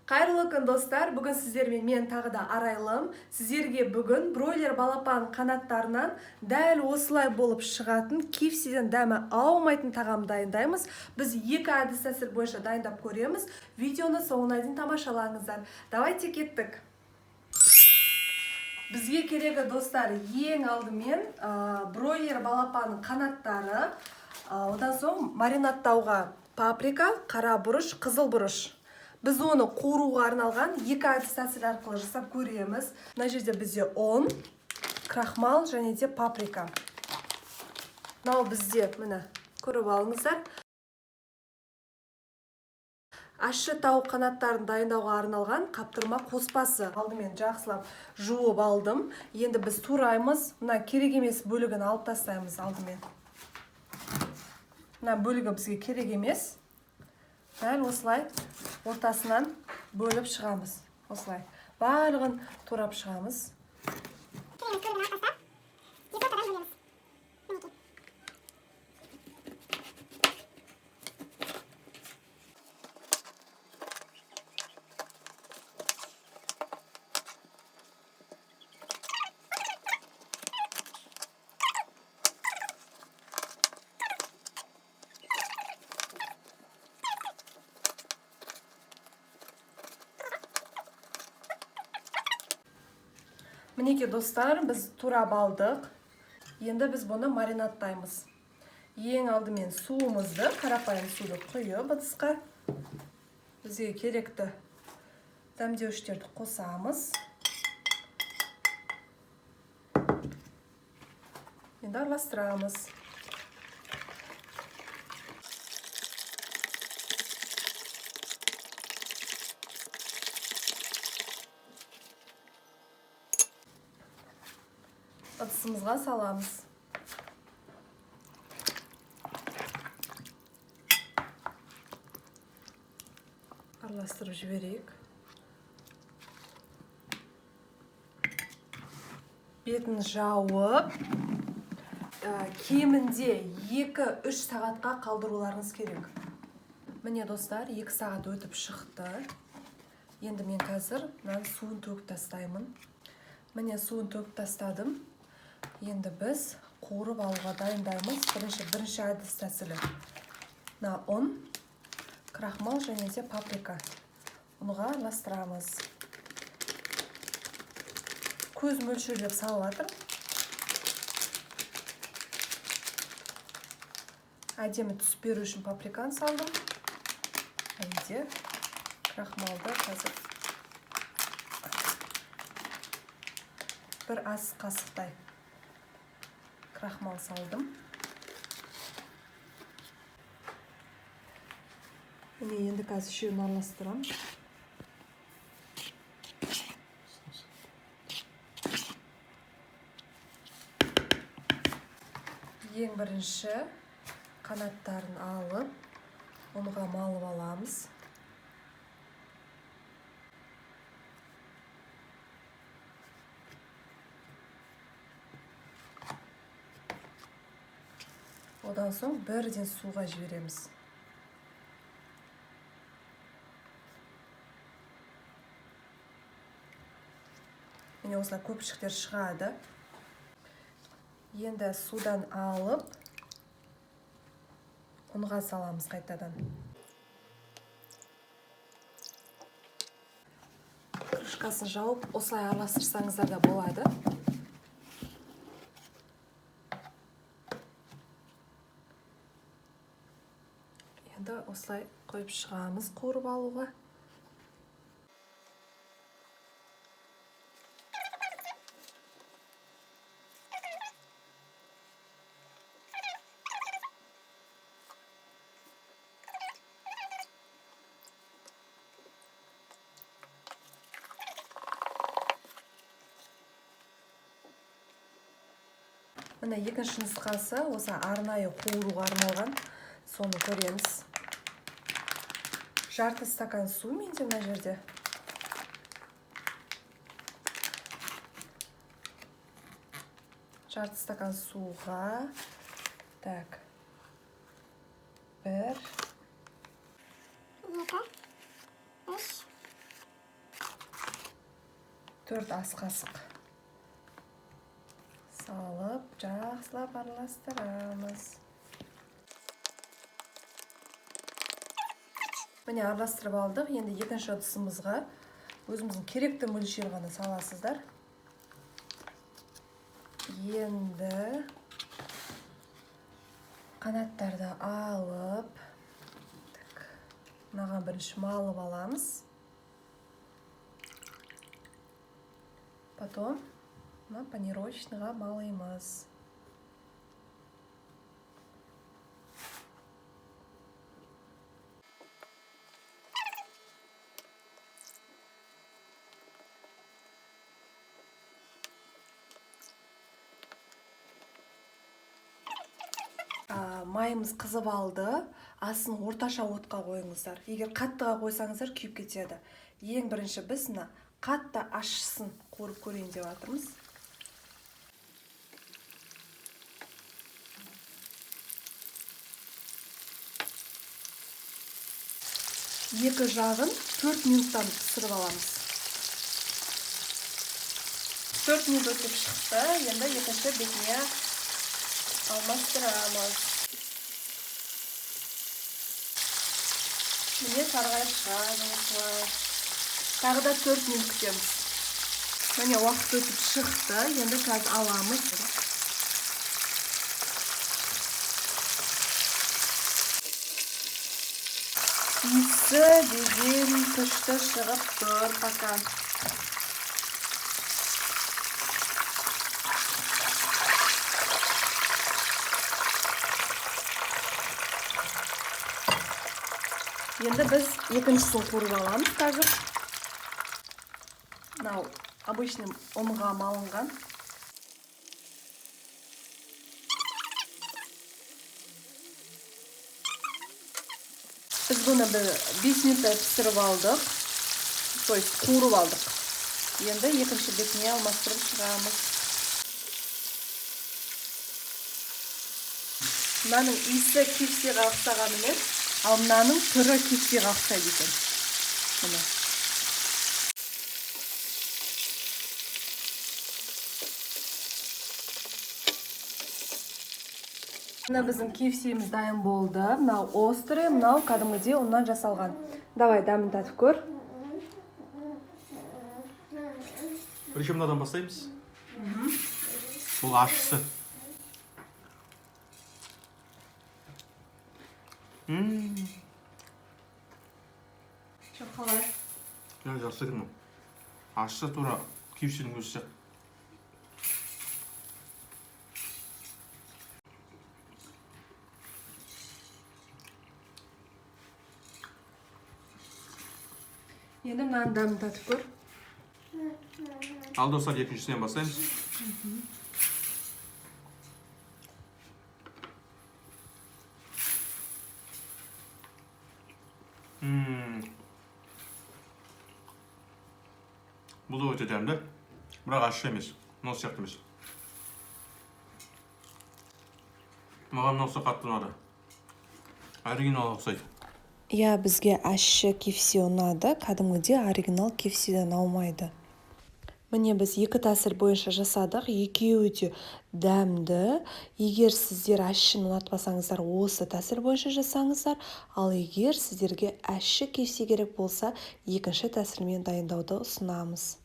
Қайырлы күн достар, бүгін сіздермен мен тағы да Арайлым. Сіздерге бүгін бройлер балапан қанаттарынан дәл осылай болып шығатын KFC-ден дәмі аумайтын тағам дайындаймыз. Біз екі әдіс тәсіл бойынша дайындап көреміз. Видеоны соңына дейін тамашалаңыздар. Давайте кеттік. Бізге керегі достар ең алдымен бройлер балапан қанаттары, одан соң маринадтауға паприка, қара бұрыш, қызыл бұрыш. Біз оны қуыруға арналған екі әдіс тәсіл арқылы жасап көреміз. Мына жерде бізде ұн, крахмал және де паприка. Мынау бізде, міне, көріп алыңыздар. Ащы тауық қанаттарын дайындауға арналған қаптырма қоспасы. Алдымен жақсылап жуып алдым. Енді біз тураймыз. Мына керек емес бөлігін алып тастаймыз алдымен. Мына бөлігі бізге керек емес. Дәл осылай ортасынан бөліп шығамыз. Осылай. Барлығын турап шығамыз. Мінеке достар, біз турап алдық. Енді біз бұны маринадтаймыз. Ең алдымен суымызды, қарапайым суды құйып ыдысқа бізге керекті дәмдеуіштерді қосамыз. Енді араластырамыз. Ыдысымызға саламыз. Араластырып жіберейік. Бетін жауып, кемінде 2-3 сағатқа қалдыруларыңыз керек. Міне достар, 2 сағат өтіп шықты. Енді мен қазір суын төгіп тастаймын. Міне суын төгіп тастадым. Енді біз қуырып алуға дайындаймыз. Бірінші әдіс тәсілі. Мына ұн, крахмал және де паприка. Ұнға араластырамыз. Көз мөлшерлеп салып жатыр. Әдемі түс беру үшін паприканы салдым. Енді крахмалды қазір бір ас қасықтай крахмал салдым. Міне енді қазір үшеуін араластырам. Ең бірінші қанаттарын алып, ұнға малып аламыз. Одан соң бірден суға жібереміз. Міне осылай көпіршіктер шығады. Енді судан алып, ұнға саламыз қайтадан. Крышкасын жауып, осылай араластырсаңыздар да болады. Енді осылай қойып шығамыз қуырып алуға. Міне екінші нұсқасы осы арнайы қуыруға арналған. Соны көреміз. Жарты стакан су менде мына жерде. Жарты стакан суға. Так. 1, Төрт ас қасық салып, жақсылап араластырамыз. Міне араластырып алдық. Енді екінші ыдысымызға өзіміздің керекті мөлшер ғана саласыздар. Енді қанаттарды алып, мынаған бірінші малып аламыз. Потом панировочныйға малаймыз. Майымыз қызып алды. Асын орташа отқа қойыңыздар. Егер қаттыға қойсаңыздар күйіп кетеді. Ең бірінші біз қатты ашысын қорып көрейін деп жатырмыз. Екі жағын 4 минуттан пісіріп аламыз. 4 минут өтіп шықты. Енді екінші бетіне алмастырамыз. Міне сарғайып шығады. Тағы да 4 минут күтеміз. Міне уақыт өтіп шықты. Енді қазір аламыз. Иісі деген күшті шығып тұр пока. Енді біз екіншісін қорып аламыз қазір. Мынау обычный ұнға малынған. Біз бұны 5 минутта пісіріп алдық. То есть қуырып алдық. Енді екінші бетіне алмастырып шығамыз. Мынаның иісі кепсиға ұқсаған емес, ал мынаның түрі кепсиға ұқсайды екен. Міне. Мына біздің кепсиіміз дайын болды. Мынау острый, мынау кәдімгідей ұннан жасалған. Давай дәмін татып көр. Бірінші мынадан бастаймыз. Бұл ашысы. Çok kolay. Ya жақсы екен ол. Ашысы тура кепсидің өзі сияқты. Енді мынаның дәмін татып көр. Ал достар, екіншісінен бастаймыз. Бұл да өте дәмді, бірақ ащы емес, мынау сияқты емес. Маған мынаусы қатты ұнады. Оригинал ұқсайды. Иә, бізге ащы кепси ұнады, кәдімгідей оригинал кепсиден аумайды. Міне біз екі тәсіл бойынша жасадық, екеуі де дәмді. Егер сіздер ащыны ұнатпасаңыздар, осы тәсіл бойынша жасаңыздар, ал егер сіздерге ащы кепси керек болса, екінші тәсілмен дайындауды ұсынамыз.